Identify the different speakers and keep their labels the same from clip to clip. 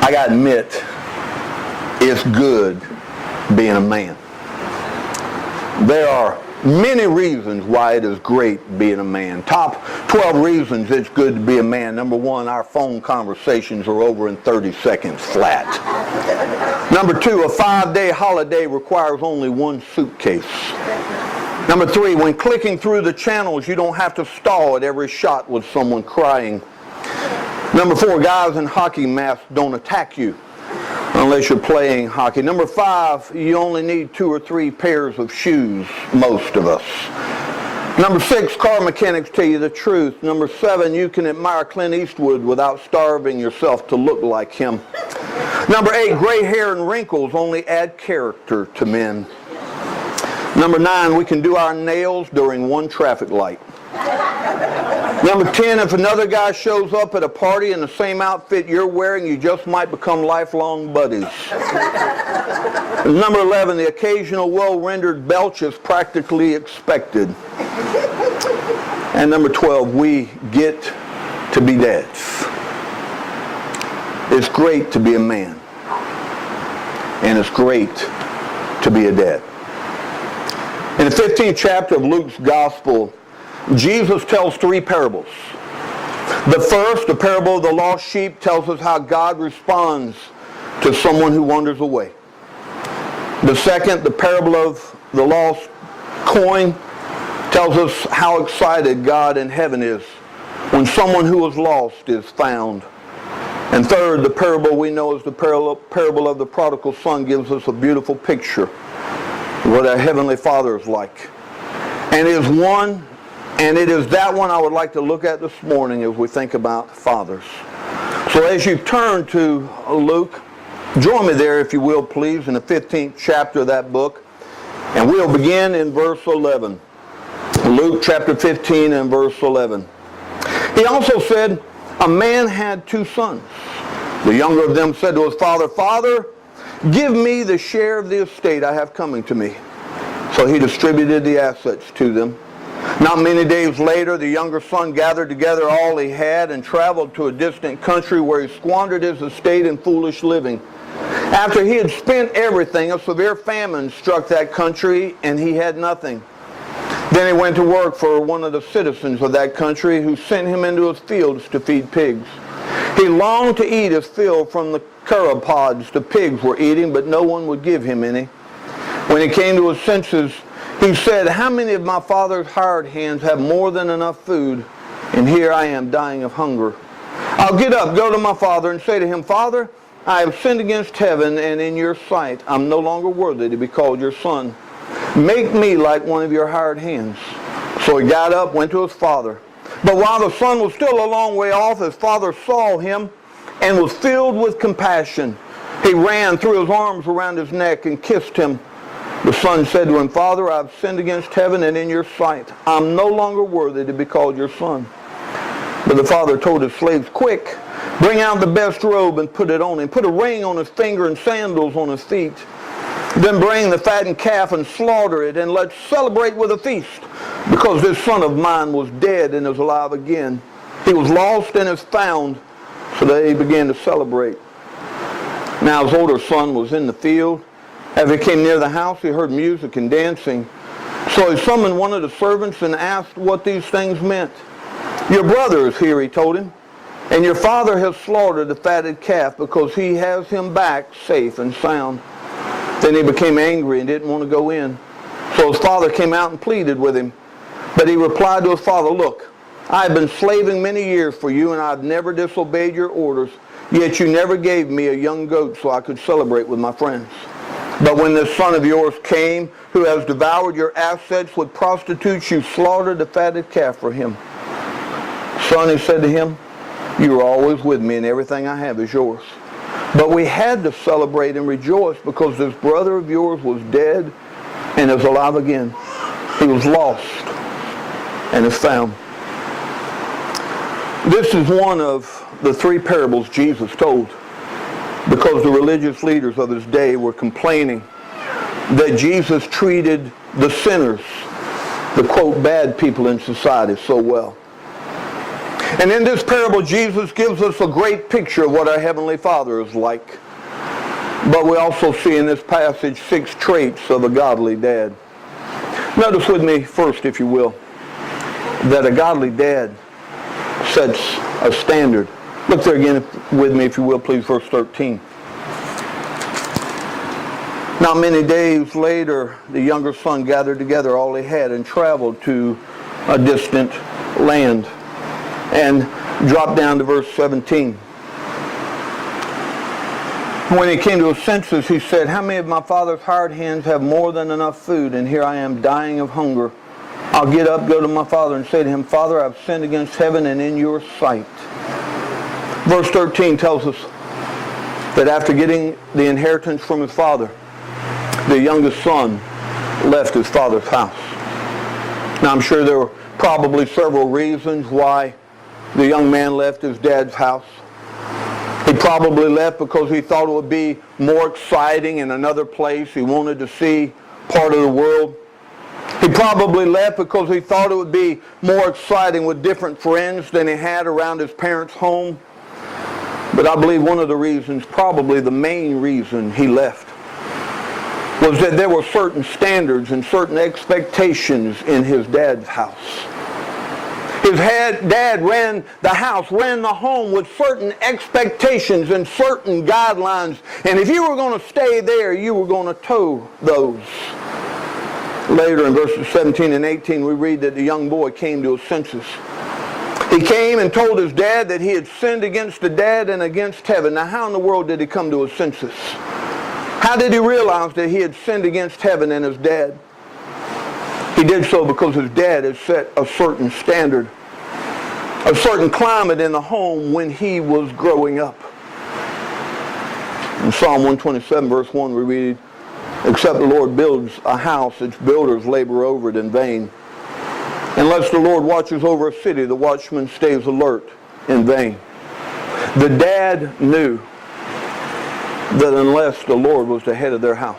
Speaker 1: I got to admit, it's good being a man. There are many reasons why it is great being a man. Top 12 reasons it's good to be a man. Number one, our phone conversations are over in 30 seconds flat. Number two, a 5-day holiday requires only one suitcase. Number three, when clicking through the channels, you don't have to stall at every shot with someone crying. Number four, guys in hockey masks don't attack you unless you're playing hockey. Number five, you only need 2 or 3 pairs of shoes, most of us. Number six, car mechanics tell you the truth. Number seven, you can admire Clint Eastwood without starving yourself to look like him. Number eight, gray hair and wrinkles only add character to men. Number nine, we can do our nails during one traffic light. Number 10, if another guy shows up at a party in the same outfit you're wearing, you just might become lifelong buddies. Number 11, the occasional well-rendered belch is practically expected. And number 12, we get to be dads. It's great to be a man. And it's great to be a dad. In the 15th chapter of Luke's Gospel, Jesus tells 3 parables. The first, the parable of the lost sheep, tells us how God responds to someone who wanders away. The second, the parable of the lost coin, tells us how excited God in heaven is when someone who was lost is found. And third, the parable we know as the parable of the prodigal son gives us a beautiful picture of what our Heavenly Father is like. And it is that one I would like to look at this morning as we think about fathers. So as you turn to Luke, join me there if you will please in the 15th chapter of that book. And we'll begin in verse 11. Luke chapter 15 and verse 11. He also said, a man had 2 sons. The younger of them said to his father, Father, give me the share of the estate I have coming to me. So he distributed the assets to them. Not many days later, the younger son gathered together all he had and traveled to a distant country where he squandered his estate in foolish living. After he had spent everything, a severe famine struck that country and he had nothing. Then he went to work for one of the citizens of that country who sent him into his fields to feed pigs. He longed to eat his fill from the carob pods the pigs were eating, but no one would give him any. When he came to his senses, he said, how many of my father's hired hands have more than enough food, and here I am dying of hunger? I'll get up, go to my father, and say to him, Father, I have sinned against heaven, and in your sight I'm no longer worthy to be called your son. Make me like one of your hired hands. So he got up, went to his father. But while the son was still a long way off, his father saw him and was filled with compassion. He ran, threw his arms around his neck, and kissed him. The son said to him, Father, I've sinned against heaven and in your sight. I'm no longer worthy to be called your son. But the father told his slaves, quick, bring out the best robe and put it on him. Put a ring on his finger and sandals on his feet. Then bring the fattened calf and slaughter it, and let's celebrate with a feast, because this son of mine was dead and is alive again. He was lost and is found. So they began to celebrate. Now his older son was in the field. As he came near the house, he heard music and dancing. So he summoned one of the servants and asked what these things meant. Your brother is here, he told him, and your father has slaughtered the fatted calf because he has him back safe and sound. Then he became angry and didn't want to go in. So his father came out and pleaded with him. But he replied to his father, look, I have been slaving many years for you, and I've never disobeyed your orders, yet you never gave me a young goat so I could celebrate with my friends. But when this son of yours came, who has devoured your assets with prostitutes, you slaughtered the fatted calf for him. Son, he said to him, you are always with me, and everything I have is yours. But we had to celebrate and rejoice because this brother of yours was dead and is alive again. He was lost and is found. This is one of the 3 parables Jesus told because the religious leaders of his day were complaining that Jesus treated the sinners, the quote, bad people in society so well. And in this parable, Jesus gives us a great picture of what our Heavenly Father is like. But we also see in this passage 6 traits of a godly dad. Notice with me first, if you will, that a godly dad sets a standard. Look there again with me, if you will, please, verse 13. Not many days later, the younger son gathered together all he had and traveled to a distant land. And drop down to verse 17. When he came to his senses, he said, "How many of my father's hired hands have more than enough food, and here I am dying of hunger? I'll get up, go to my father, and say to him, Father, I've sinned against heaven and in your sight." Verse 13 tells us that after getting the inheritance from his father, the youngest son left his father's house. Now, I'm sure there were probably several reasons why the young man left his dad's house. He probably left because he thought it would be more exciting in another place. He wanted to see part of the world. He probably left because he thought it would be more exciting with different friends than he had around his parents' home. But I believe one of the reasons, probably the main reason he left, was that there were certain standards and certain expectations in his dad's house. His dad ran the house, ran the home with certain expectations and certain guidelines. And if you were going to stay there, you were going to toe those. Later in verses 17 and 18, we read that the young boy came to his senses. He came and told his dad that he had sinned against the dad and against heaven. Now, how in the world did he come to his senses? How did he realize that he had sinned against heaven and his dad? He did so because his dad had set a certain standard, a certain climate in the home when he was growing up. In Psalm 127, verse 1, we read, "Except the Lord builds a house, its builders labor over it in vain. Unless the Lord watches over a city, the watchman stays alert in vain." The dad knew that unless the Lord was the head of their house,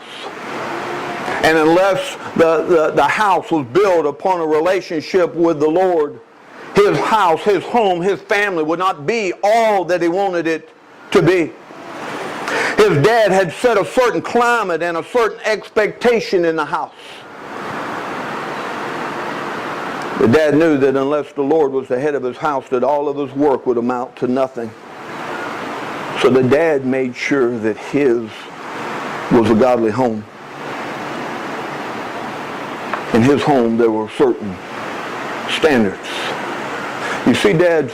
Speaker 1: and unless the house was built upon a relationship with the Lord, his house, his home, his family would not be all that he wanted it to be. His dad had set a certain climate and a certain expectation in the house. The dad knew that unless the Lord was the head of his house, that all of his work would amount to nothing. So the dad made sure that his was a godly home. In his home, there were certain standards. You see, dads,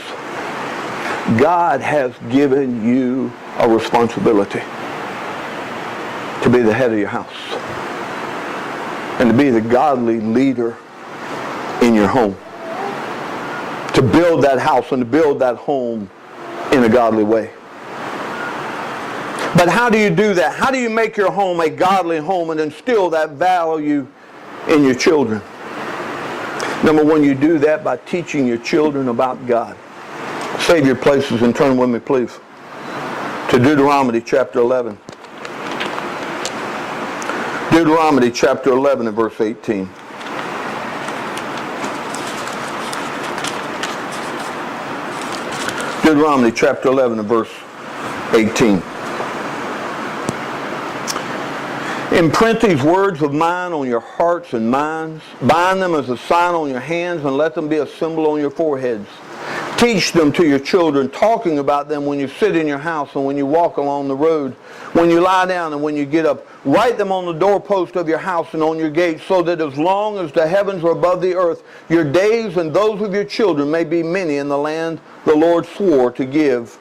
Speaker 1: God has given you a responsibility to be the head of your house and to be the godly leader in your home, to build that house and to build that home in a godly way. But how do you do that? How do you make your home a godly home and instill that value in your children? Number one, you do that by teaching your children about God. Save your places and turn with me, please, to Deuteronomy chapter 11. Deuteronomy chapter 11 and verse 18. Deuteronomy chapter 11 and verse 18. Imprint these words of mine on your hearts and minds. Bind them as a sign on your hands and let them be a symbol on your foreheads. Teach them to your children, talking about them when you sit in your house and when you walk along the road, when you lie down and when you get up. Write them on the doorpost of your house and on your gates, so that as long as the heavens are above the earth, your days and those of your children may be many in the land the Lord swore to give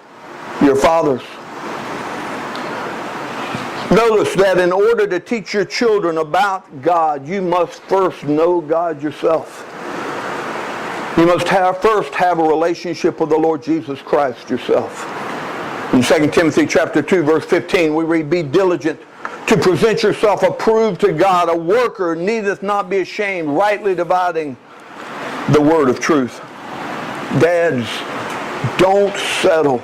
Speaker 1: your fathers. Notice that in order to teach your children about God, you must first know God yourself. You must first have a relationship with the Lord Jesus Christ yourself. In 2 Timothy chapter 2, verse 15, we read, "Be diligent to present yourself approved to God, a worker needeth not be ashamed, rightly dividing the word of truth." Dads, don't settle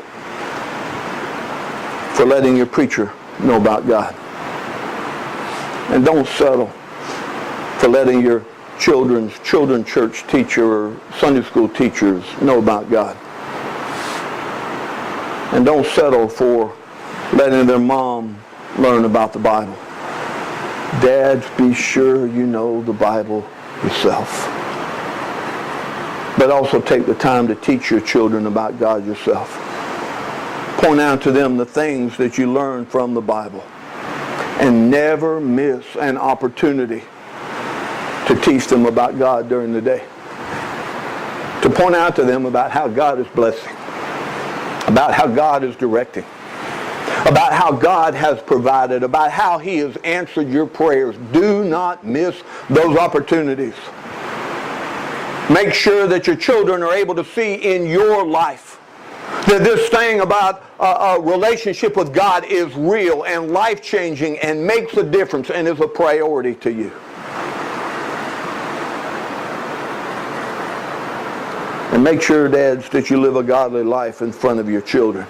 Speaker 1: for letting your preacher know about God. And don't settle for letting your children's children's church teacher or Sunday school teachers know about God. and don't settle for letting their mom learn about the Bible. Dads, be sure you know the Bible yourself. But also take the time to teach your children about God yourself. Point out to them the things that you learn from the Bible. And never miss an opportunity to teach them about God during the day. To point out to them about how God is blessing. About how God is directing. About how God has provided. About how He has answered your prayers. Do not miss those opportunities. Make sure that your children are able to see in your life that this thing about a relationship with God is real and life-changing and makes a difference and is a priority to you. And make sure, dads, that you live a godly life in front of your children.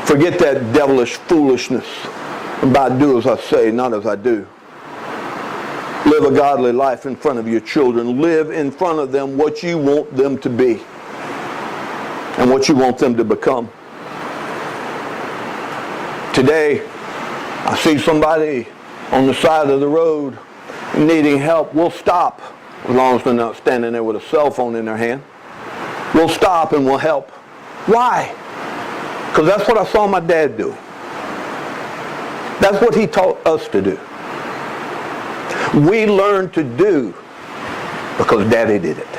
Speaker 1: Forget that devilish foolishness about do as I say, not as I do. Live a godly life in front of your children. Live in front of them what you want them to be and what you want them to become. Today, I see somebody on the side of the road needing help. We'll stop, as long as they're not standing there with a cell phone in their hand. We'll stop and we'll help. Why? Because that's what I saw my dad do. That's what he taught us to do. We learned to do because Daddy did it.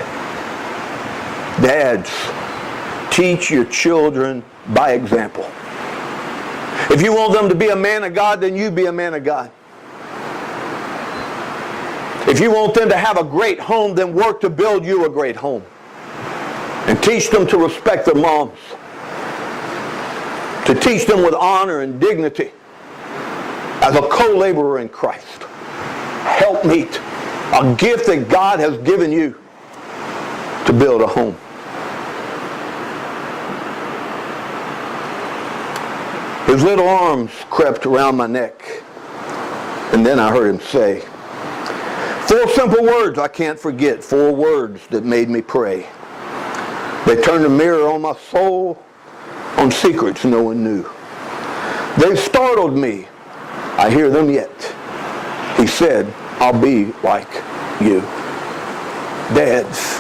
Speaker 1: Dads, teach your children by example. If you want them to be a man of God, then you be a man of God. If you want them to have a great home, then work to build you a great home. And teach them to respect their moms. To teach them with honor and dignity as a co-laborer in Christ. Helpmeet, a gift that God has given you to build a home. His little arms crept around my neck, and then I heard him say, 4 simple words I can't forget, 4 words that made me pray. They turned a mirror on my soul, on secrets no one knew. They startled me. I hear them yet. He said, I'll be like you. Dads,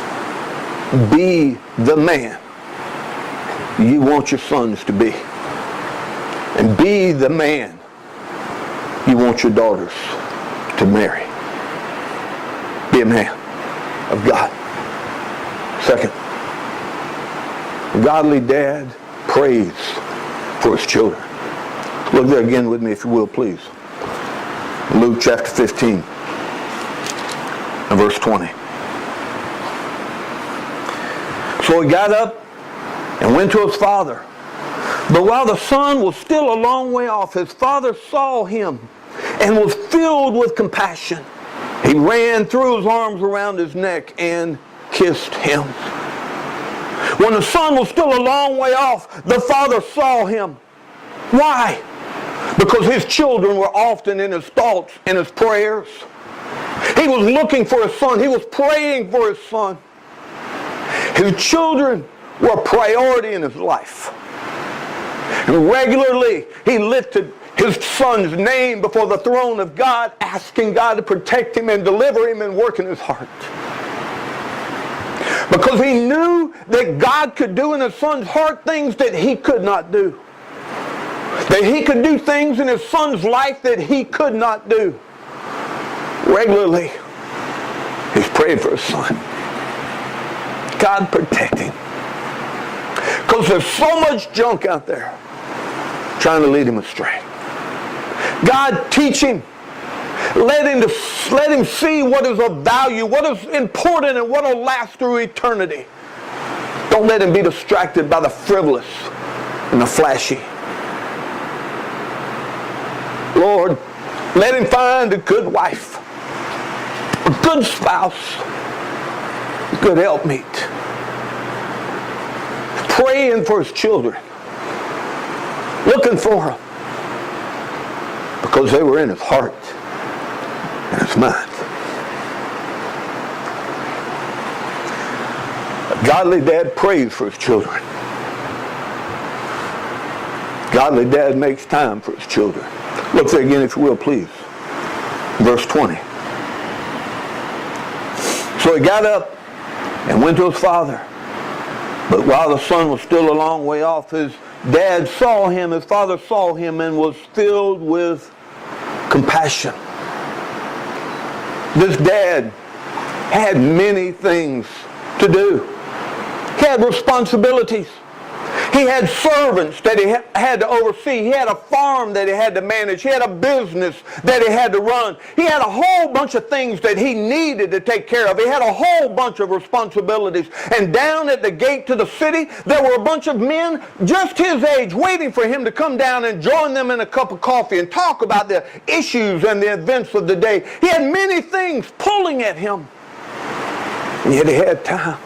Speaker 1: be the man you want your sons to be. And be the man you want your daughters to marry. Be a man of God. Second, a godly dad prays for his children. Look there again with me if you will, please. Luke chapter 15 and verse 20. So he got up and went to his father. But while the son was still a long way off, his father saw him and was filled with compassion. He ran, threw his arms around his neck, and kissed him. When the son was still a long way off, the father saw him. Why? Because his children were often in his thoughts, in his prayers. He was looking for his son. He was praying for his son. His children were a priority in his life. And regularly, he lifted his son's name before the throne of God, asking God to protect him and deliver him and work in his heart. Because he knew that God could do in his son's heart things that he could not do. That he could do things in his son's life that he could not do. Regularly, he's praying for his son. God protect him. Because there's so much junk out there trying to lead him astray. God teach him. Let him see what is of value, what is important, and what will last through eternity. Don't let him be distracted by the frivolous and the flashy. Lord, let him find a good wife, a good spouse, a good helpmeet. Praying for his children. Looking for them. Because they were in his heart and his mind. A godly dad prays for his children. godly dad makes time for his children. Look there again, if you will, please. Verse 20. So he got up and went to his father. But while the son was still a long way off, his dad saw him, his father saw him, and was filled with compassion. This dad had many things to do. He had responsibilities. He had servants that he had to oversee. He had a farm that he had to manage. He had a business that he had to run. He had a whole bunch of things that he needed to take care of. He had a whole bunch of responsibilities. And down at the gate to the city, there were a bunch of men just his age waiting for him to come down and join them in a cup of coffee and talk about the issues and the events of the day. He had many things pulling at him. And yet he had time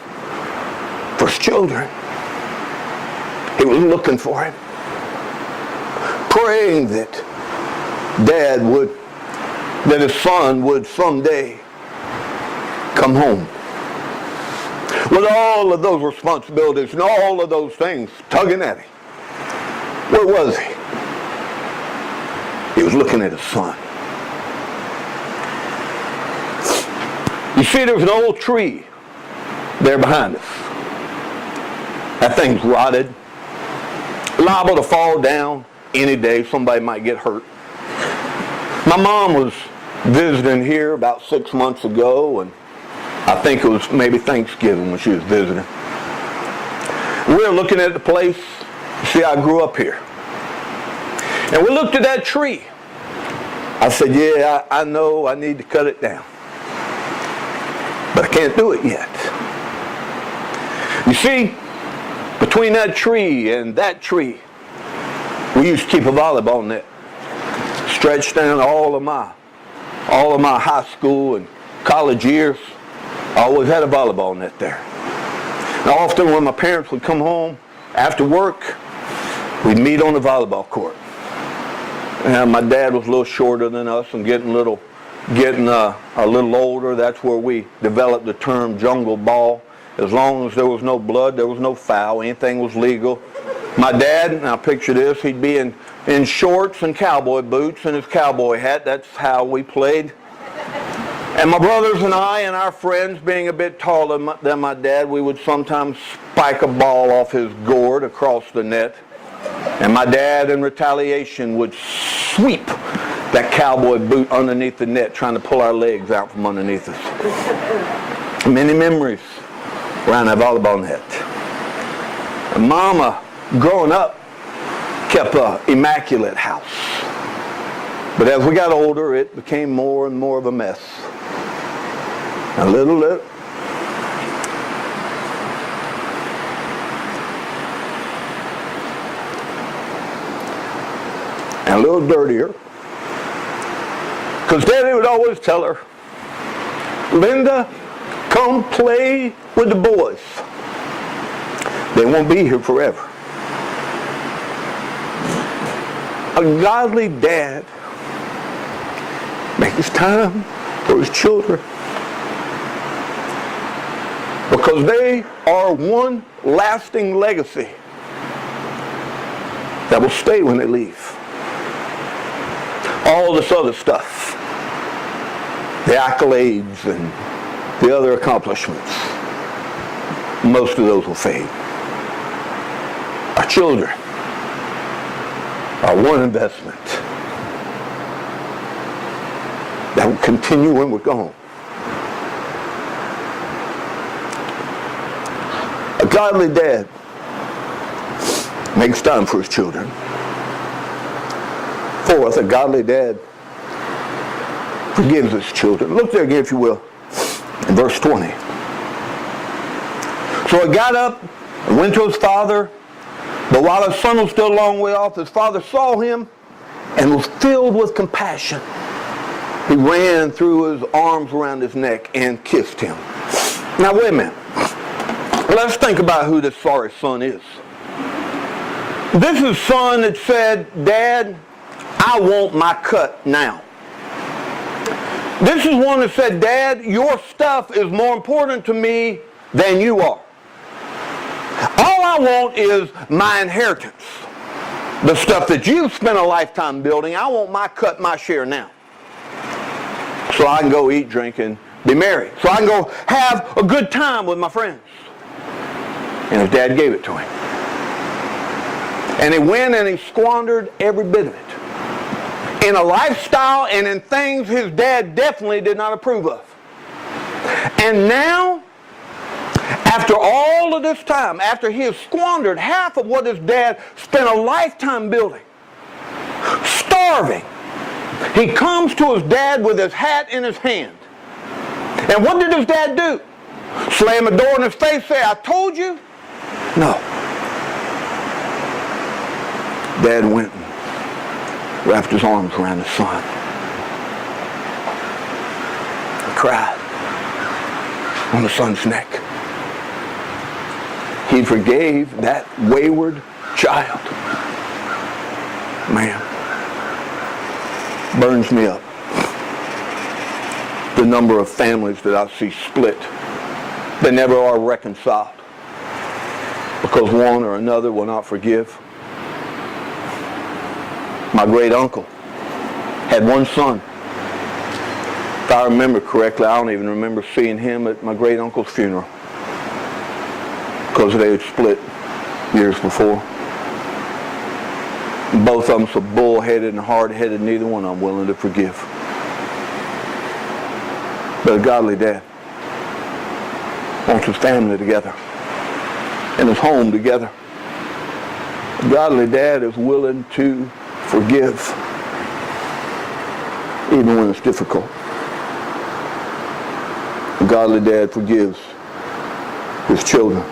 Speaker 1: for his children. He was looking for him, praying that that his son would someday come home. With all of those responsibilities and all of those things tugging at him, where was he? He was looking at his son. You see, there's an old tree there behind us. That thing's rotted, liable to fall down any day. Somebody might get hurt. My mom was visiting here about 6 months ago, and I think it was maybe Thanksgiving when she was visiting. We were looking at the place. See, I grew up here. And we looked at that tree. I said, yeah, I know I need to cut it down. But I can't do it yet. You see, between that tree and that tree, we used to keep a volleyball net stretched down all of my high school and college years. I always had a volleyball net there. Now, often when my parents would come home after work, we'd meet on the volleyball court. And my dad was a little shorter than us and getting a little older. That's where we developed the term jungle ball. As long as there was no blood, there was no foul. Anything was legal. My dad, now picture this, he'd be in shorts and cowboy boots and his cowboy hat. That's how we played. And my brothers and I and our friends, being a bit taller than my dad, we would sometimes spike a ball off his gourd across the net. And my dad, in retaliation, would sweep that cowboy boot underneath the net, trying to pull our legs out from underneath us. Many memories around that volleyball net. And Mama, growing up, kept an immaculate house. But as we got older, it became more and more of a mess. A little. And a little dirtier. Because Daddy would always tell her, Linda, come play with the boys. They won't be here forever. A godly dad makes time for his children because they are one lasting legacy that will stay when they leave. All this other stuff, the accolades and the other accomplishments, most of those will fade. Our children are one investment that will continue when we're gone. A godly dad makes time for his children. Fourth, a godly dad forgives his children. Look there again, if you will, in verse 20. So he got up and went to his father, but while his son was still a long way off, his father saw him and was filled with compassion. He ran, threw his arms around his neck, and kissed him. Now, wait a minute. Let's think about who this sorry son is. This is son that said, Dad, I want my cut now. This is one that said, Dad, your stuff is more important to me than you are. All I want is my inheritance. The stuff that you've spent a lifetime building, I want my cut, my share now. So I can go eat, drink, and be merry. So I can go have a good time with my friends. And his dad gave it to him. And he went and he squandered every bit of it. In a lifestyle and in things his dad definitely did not approve of. And now, after all of this time, after he has squandered half of what his dad spent a lifetime building, starving, he comes to his dad with his hat in his hand. And what did his dad do? Slam the door in his face, say, I told you? No. Dad went and wrapped his arms around his son. He cried on the son's neck. He forgave that wayward child. Man, burns me up. The number of families that I see split. They never are reconciled because one or another will not forgive. My great uncle had one son. If I remember correctly, I don't even remember seeing him at my great uncle's funeral because they had split years before. Both of them so bullheaded and hard-headed, neither one of them willing to forgive. But a godly dad wants his family together and his home together. A godly dad is willing to forgive even when it's difficult. A godly dad forgives his children.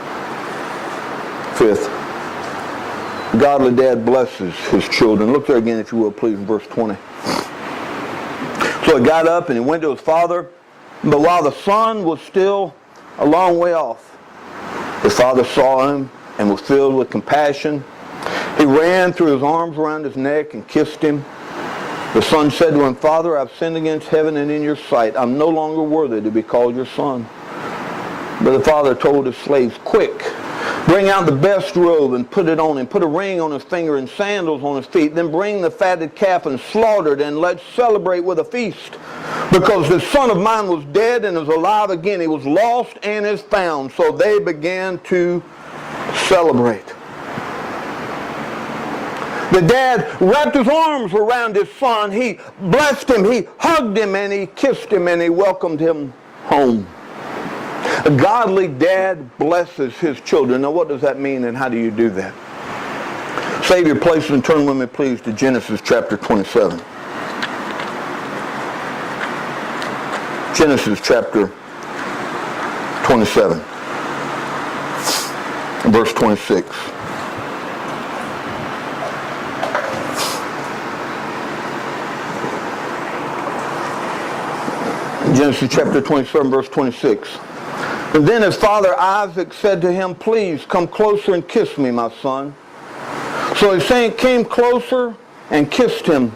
Speaker 1: Fifth, a godly dad blesses his children. Look there again, if you will, please, in verse 20. So he got up and he went to his father, but while the son was still a long way off, his father saw him and was filled with compassion. He ran, threw his arms around his neck and kissed him. The son said to him, Father, I've sinned against heaven and in your sight. I'm no longer worthy to be called your son. But the father told his slaves, quick, bring out the best robe and put it on him. Put a ring on his finger and sandals on his feet. Then bring the fatted calf and slaughter it, and let's celebrate with a feast. Because this son of mine was dead and is alive again. He was lost and is found. So they began to celebrate. The dad wrapped his arms around his son. He blessed him. He hugged him and he kissed him and he welcomed him home. A godly dad blesses his children. Now what does that mean and how do you do that? Save your places and turn with me please to Genesis chapter 27. Genesis chapter 27. Verse 26. Genesis chapter 27, verse 26. And then his father Isaac said to him, please come closer and kiss me, my son. So he came closer and kissed him.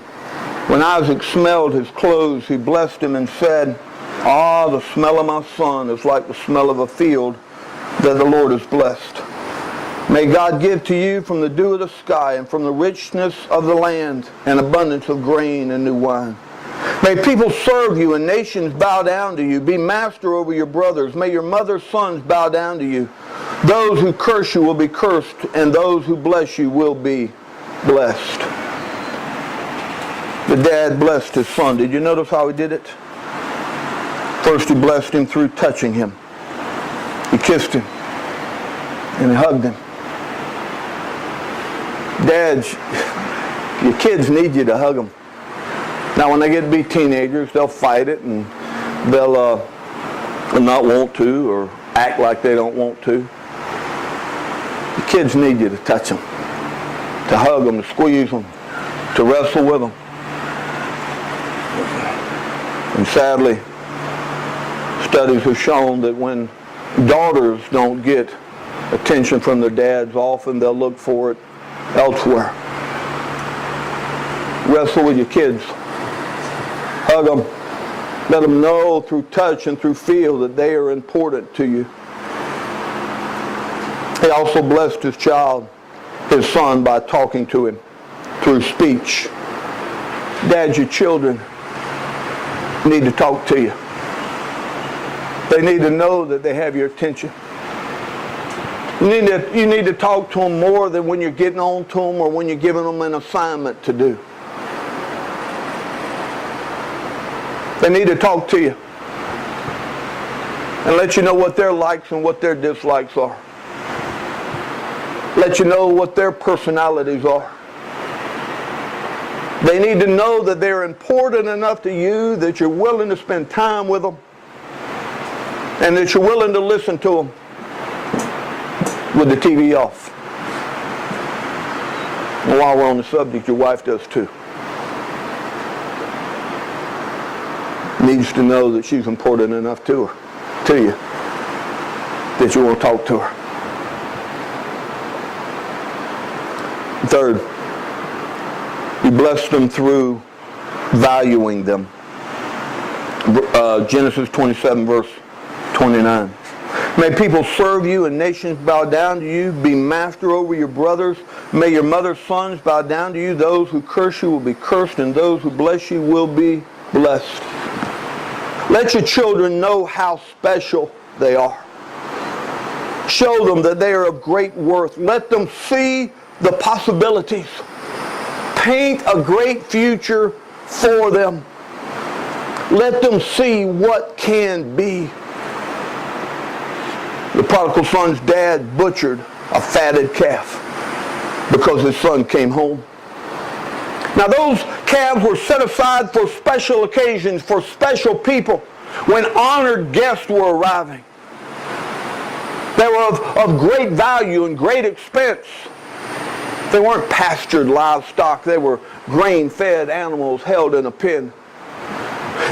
Speaker 1: When Isaac smelled his clothes, he blessed him and said, ah, the smell of my son is like the smell of a field that the Lord has blessed. May God give to you from the dew of the sky and from the richness of the land an abundance of grain and new wine. May people serve you and nations bow down to you. Be master over your brothers. May your mother's sons bow down to you. Those who curse you will be cursed, and those who bless you will be blessed. The dad blessed his son. Did you notice how he did it? First he blessed him through touching him. He kissed him. And he hugged him. Dads, your kids need you to hug them. Now when they get to be teenagers, they'll fight it and they'll not want to or act like they don't want to. The kids need you to touch them, to hug them, to squeeze them, to wrestle with them. And sadly, studies have shown that when daughters don't get attention from their dads, often they'll look for it elsewhere. Wrestle with your kids. Hug them. Let them know through touch and through feel that they are important to you. He also blessed his child, his son, by talking to him. through speech. Dad, your children need to talk to you. They need to know that they have your attention. You need to talk to them more than when you're getting on to them or when you're giving them an assignment to do. They need to talk to you and let you know what their likes and what their dislikes are. Let you know what their personalities are. They need to know that they're important enough to you that you're willing to spend time with them and that you're willing to listen to them with the TV off. And while we're on the subject, your wife does too. Needs to know that she's important enough to you, that you want to talk to her. Third, you bless them through valuing them. Genesis 27 verse 29. May people serve you and nations bow down to you. Be master over your brothers. May your mother's sons bow down to you. Those who curse you will be cursed, and those who bless you will be blessed. Let your children know how special they are. Show them that they are of great worth. Let them see the possibilities. Paint a great future for them. Let them see what can be. The prodigal son's dad butchered a fatted calf because his son came home. Now those calves were set aside for special occasions, for special people, when honored guests were arriving. They were of great value and great expense. They weren't pastured livestock. They were grain-fed animals held in a pen.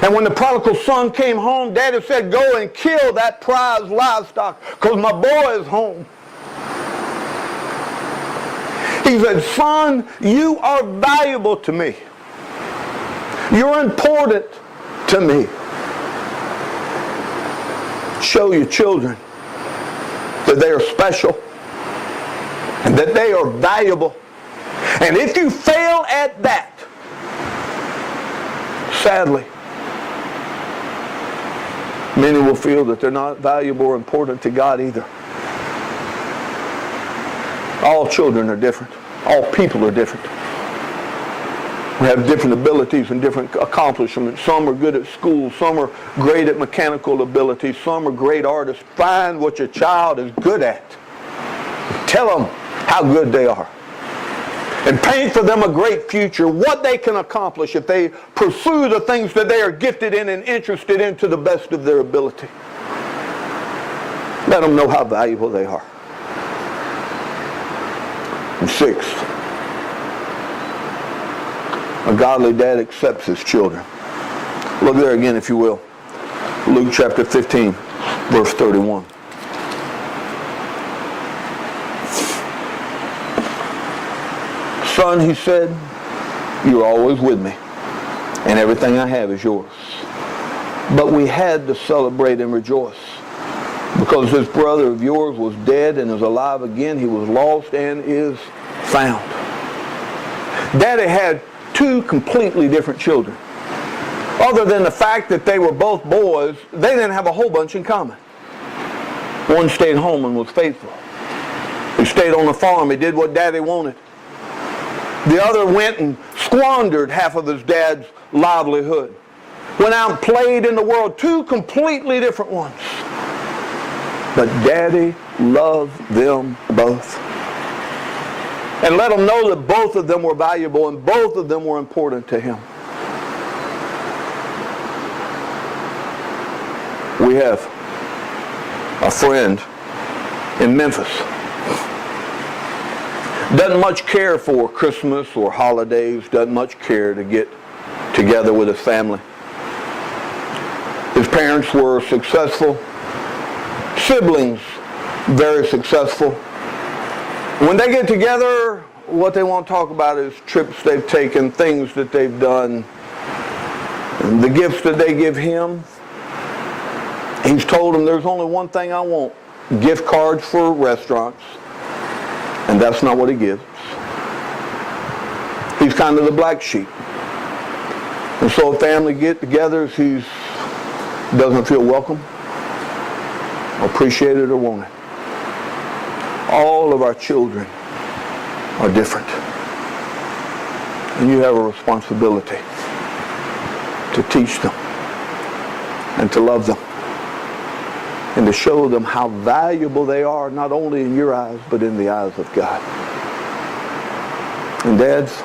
Speaker 1: And when the prodigal son came home, Daddy said, go and kill that prized livestock because my boy is home. He said, son, you are valuable to me. You're important to me. Show your children that they are special and that they are valuable. And if you fail at that, sadly, many will feel that they're not valuable or important to God either. All children are different. All people are different. We have different abilities and different accomplishments. Some are good at school. Some are great at mechanical abilities. Some are great artists. Find what your child is good at. Tell them how good they are. And paint for them a great future, what they can accomplish if they pursue the things that they are gifted in and interested in to the best of their ability. Let them know how valuable they are. And sixth, a godly dad accepts his children. Look there again, if you will. Luke chapter 15, verse 31. Son, he said, you're always with me, and everything I have is yours. But we had to celebrate and rejoice, because this brother of yours was dead and is alive again. He was lost and is found. Daddy had two completely different children. Other than the fact that they were both boys, they didn't have a whole bunch in common. One stayed home and was faithful. He stayed on the farm. He did what Daddy wanted. The other went and squandered half of his dad's livelihood. Went out and played in the world. Two completely different ones. But Daddy loved them both. And let them know that both of them were valuable and both of them were important to him. We have a friend in Memphis. Doesn't much care for Christmas or holidays. Doesn't much care to get together with his family. His parents were successful. Siblings, very successful. When they get together, what they want to talk about is trips they've taken, things that they've done, and the gifts that they give him. He's told them, there's only one thing I want, gift cards for restaurants. And that's not what he gives. He's He's kind of the black sheep. And so a family get-togethers, he doesn't feel welcome, appreciated, or wanted. All of our children are different. And you have a responsibility to teach them and to love them and to show them how valuable they are, not only in your eyes, but in the eyes of God. And dads,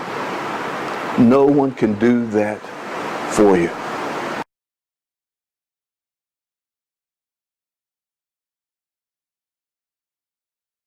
Speaker 1: no one can do that for you.